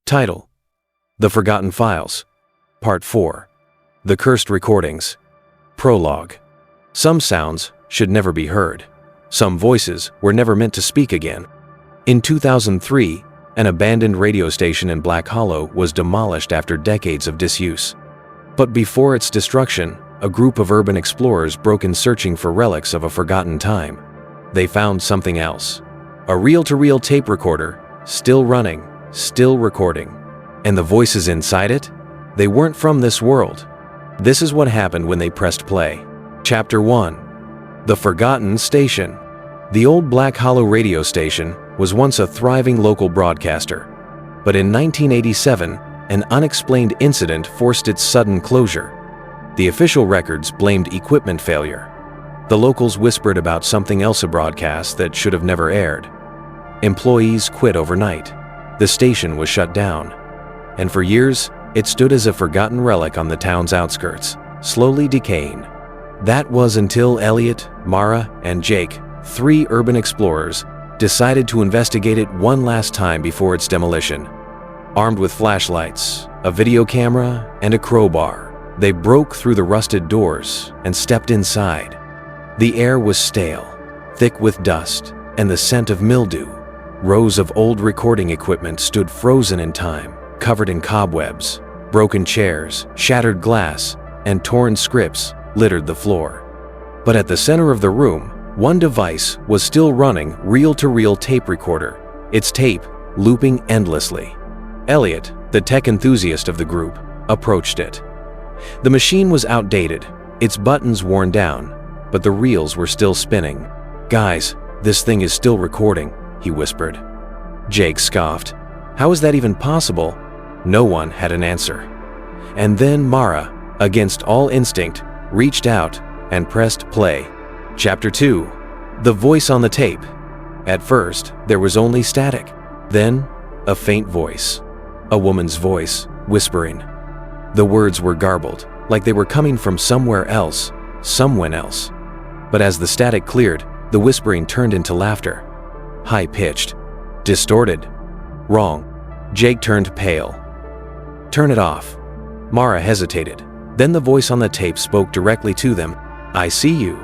Title: The Forgotten Files. Part 4. The Cursed Recordings. Prologue. Some sounds should never be heard. Some voices were never meant to speak again. In 2003, an abandoned radio station in Black Hollow was demolished after decades of disuse. But before its destruction, a group of urban explorers broke in searching for relics of a forgotten time. They found something else. A reel-to-reel tape recorder, still running, still recording. And the voices inside it? They weren't from this world. This is what happened when they pressed play. Chapter 1. The Forgotten Station. The old Black Hollow radio station was once a thriving local broadcaster. But in 1987, an unexplained incident forced its sudden closure. The official records blamed equipment failure. The locals whispered about something else a broadcast that should have never aired. Employees quit overnight. The station was shut down. And for years, it stood as a forgotten relic on the town's outskirts, slowly decaying. That was until Elliot, Mara, and Jake, 3 urban explorers, decided to investigate it one last time before its demolition. Armed with flashlights, a video camera, and a crowbar, they broke through the rusted doors and stepped inside. The air was stale, thick with dust, and the scent of mildew. Rows of old recording equipment stood frozen in time, covered in cobwebs. Broken chairs, shattered glass, and torn scripts littered the floor. But at the center of the room, one device was still running, reel-to-reel tape recorder, its tape looping endlessly. Elliot, the tech enthusiast of the group, approached it. The machine was outdated, its buttons worn down, but the reels were still spinning. "Guys, this thing is still recording," he whispered. Jake scoffed. "How is that even possible?" No one had an answer. And then Mara, against all instinct, reached out and pressed play. Chapter 2. The Voice on the Tape. At first, there was only static. Then, a faint voice. A woman's voice, whispering. The words were garbled, like they were coming from somewhere else, someone else. But as the static cleared, the whispering turned into laughter. High-pitched. Distorted. Wrong. Jake turned pale. "Turn it off." Mara hesitated. Then the voice on the tape spoke directly to them. "I see you."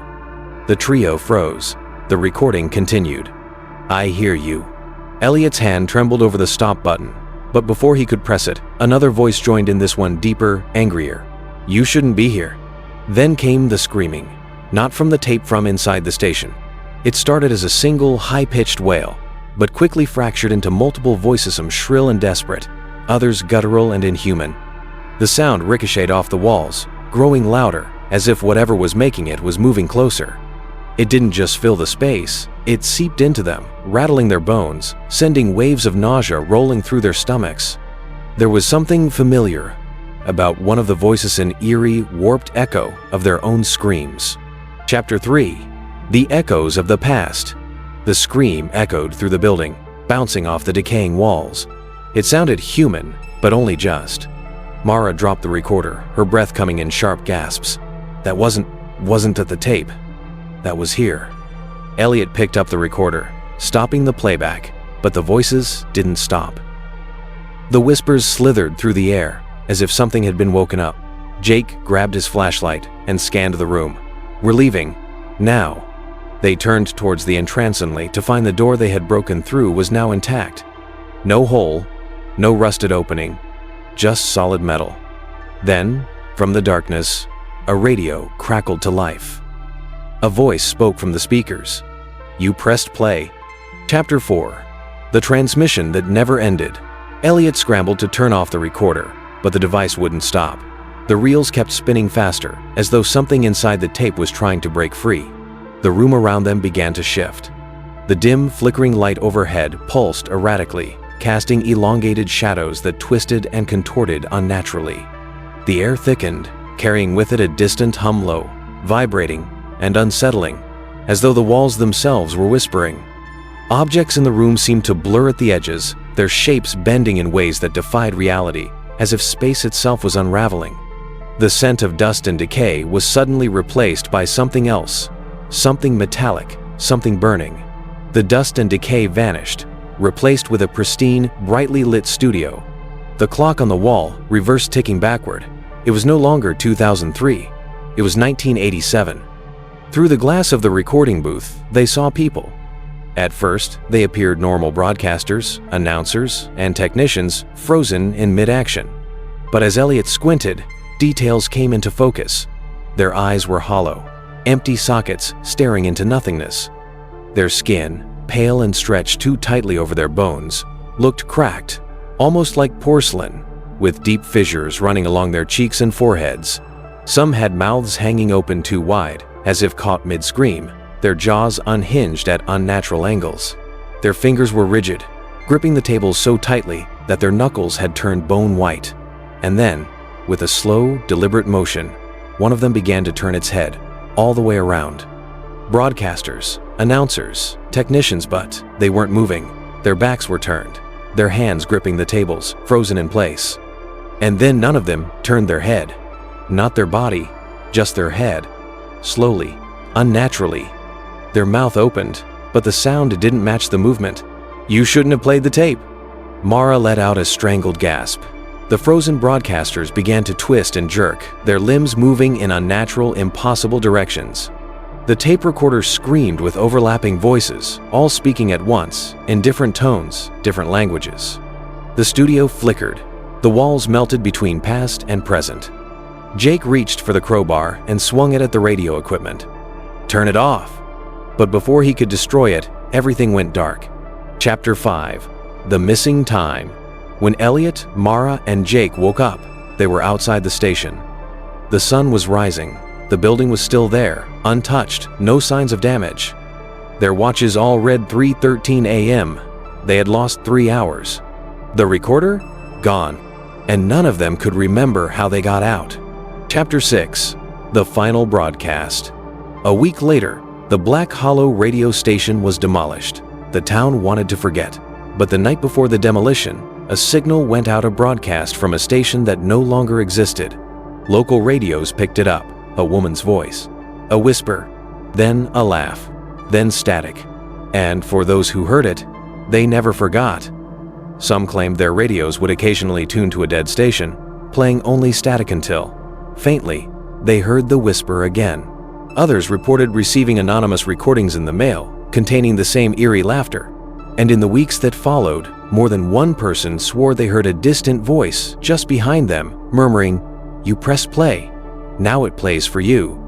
The trio froze. The recording continued. "I hear you." Elliot's hand trembled over the stop button, but before he could press it, another voice joined in, this one deeper, angrier. "You shouldn't be here." Then came the screaming, not from the tape, from inside the station. It started as a single, high-pitched wail, but quickly fractured into multiple voices, some shrill and desperate, others guttural and inhuman. The sound ricocheted off the walls, growing louder, as if whatever was making it was moving closer. It didn't just fill the space, it seeped into them, rattling their bones, sending waves of nausea rolling through their stomachs. There was something familiar about one of the voices, an eerie, warped echo of their own screams. Chapter 3. The Echoes of the Past. The scream echoed through the building, bouncing off the decaying walls. It sounded human, but only just. Mara dropped the recorder, her breath coming in sharp gasps. That wasn't at the tape. That was here. Elliot picked up the recorder, stopping the playback, but the voices didn't stop. The whispers slithered through the air, as if something had been woken up. Jake grabbed his flashlight and scanned the room. "We're leaving. Now." They turned towards the entrance only to find the door they had broken through was now intact. No hole, no rusted opening, just solid metal. Then, from the darkness, a radio crackled to life. A voice spoke from the speakers. "You pressed play." Chapter 4. The Transmission That Never Ended. Elliot scrambled to turn off the recorder, but the device wouldn't stop. The reels kept spinning faster, as though something inside the tape was trying to break free. The room around them began to shift. The dim, flickering light overhead pulsed erratically, casting elongated shadows that twisted and contorted unnaturally. The air thickened, carrying with it a distant hum, low, vibrating, and unsettling, as though the walls themselves were whispering. Objects in the room seemed to blur at the edges, their shapes bending in ways that defied reality, as if space itself was unraveling. The scent of dust and decay was suddenly replaced by something else, something metallic, something burning. The dust and decay vanished, replaced with a pristine, brightly lit studio. The clock on the wall reversed, ticking backward. It was no longer 2003. It was 1987. Through the glass of the recording booth, they saw people. At first, they appeared normal broadcasters, announcers, and technicians frozen in mid-action. But as Elliot squinted, details came into focus. Their eyes were hollow, empty sockets staring into nothingness. Their skin, pale and stretched too tightly over their bones, looked cracked, almost like porcelain, with deep fissures running along their cheeks and foreheads. Some had mouths hanging open too wide, as if caught mid-scream, their jaws unhinged at unnatural angles. Their fingers were rigid, gripping the tables so tightly that their knuckles had turned bone white. And then, with a slow, deliberate motion, one of them began to turn its head all the way around. Broadcasters, announcers, technicians, but they weren't moving. Their backs were turned, their hands gripping the tables, frozen in place. And then none of them turned their head. Not their body, just their head. Slowly, unnaturally. Their mouth opened, but the sound didn't match the movement. "You shouldn't have played the tape." Mara let out a strangled gasp. The frozen broadcasters began to twist and jerk, their limbs moving in unnatural, impossible directions. The tape recorder screamed with overlapping voices, all speaking at once, in different tones, different languages. The studio flickered. The walls melted between past and present. Jake reached for the crowbar and swung it at the radio equipment. "Turn it off!" But before he could destroy it, everything went dark. Chapter 5. The Missing Time. When Elliot, Mara, and Jake woke up, they were outside the station. The sun was rising. The building was still there, untouched, no signs of damage. Their watches all read 3:13 a.m. They had lost 3 hours. The recorder? Gone. And none of them could remember how they got out. Chapter 6. The Final Broadcast. A week later, the Black Hollow radio station was demolished. The town wanted to forget. But the night before the demolition, a signal went out, a broadcast from a station that no longer existed. Local radios picked it up, a woman's voice, a whisper, then a laugh, then static. And for those who heard it, they never forgot. Some claimed their radios would occasionally tune to a dead station, playing only static until, faintly, they heard the whisper again. Others reported receiving anonymous recordings in the mail, containing the same eerie laughter. And in the weeks that followed, more than one person swore they heard a distant voice just behind them, murmuring, "You press play. Now it plays for you."